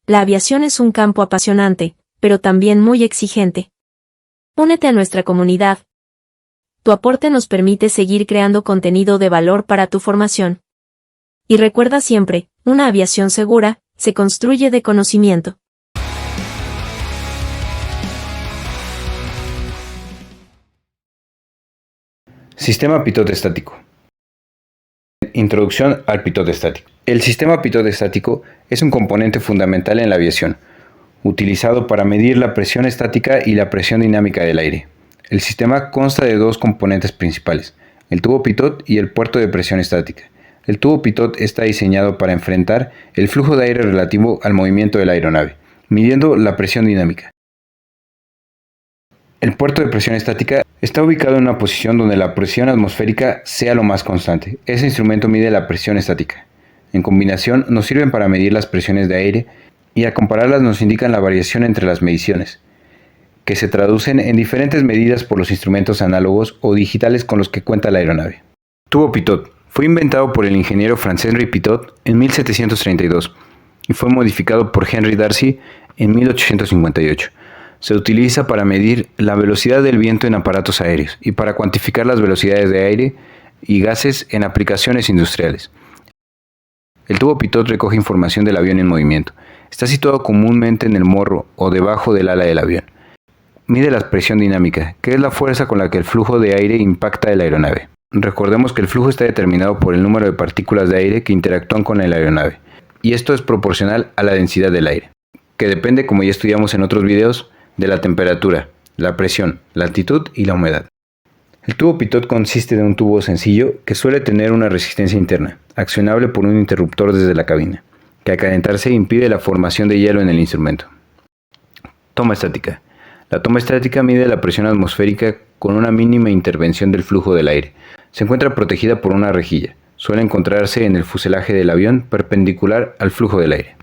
La aviación es un campo apasionante, pero también muy exigente. Únete a nuestra comunidad. Tu aporte nos permite seguir creando contenido de valor para tu formación. Y recuerda siempre, una aviación segura, se construye de conocimiento. Sistema pitot estático. Introducción al pitot estático. El sistema pitot estático es un componente fundamental en la aviación, utilizado para medir la presión estática y la presión dinámica del aire. El sistema consta de dos componentes principales, el tubo pitot y el puerto de presión estática. El tubo pitot está diseñado para enfrentar el flujo de aire relativo al movimiento de la aeronave, midiendo la presión dinámica. El puerto de presión estática está ubicado en una posición donde la presión atmosférica sea lo más constante. Ese instrumento mide la presión estática. En combinación, nos sirven para medir las presiones de aire y al compararlas nos indican la variación entre las mediciones, que se traducen en diferentes medidas por los instrumentos análogos o digitales con los que cuenta la aeronave. Tubo pitot fue inventado por el ingeniero Franz-Henri Pitot en 1732 y fue modificado por Henry Darcy en 1858. Se utiliza para medir la velocidad del viento en aparatos aéreos y para cuantificar las velocidades de aire y gases en aplicaciones industriales. El tubo pitot recoge información del avión en movimiento. Está situado comúnmente en el morro o debajo del ala del avión. Mide la presión dinámica, que es la fuerza con la que el flujo de aire impacta la aeronave. Recordemos que el flujo está determinado por el número de partículas de aire que interactúan con la aeronave, y esto es proporcional a la densidad del aire, que depende, como ya estudiamos en otros videos, de la temperatura, la presión, la altitud y la humedad. El tubo pitot consiste de un tubo sencillo que suele tener una resistencia interna, accionable por un interruptor desde la cabina, que al calentarse impide la formación de hielo en el instrumento. Toma estática. La toma estática mide la presión atmosférica con una mínima intervención del flujo del aire. Se encuentra protegida por una rejilla. Suele encontrarse en el fuselaje del avión perpendicular al flujo del aire.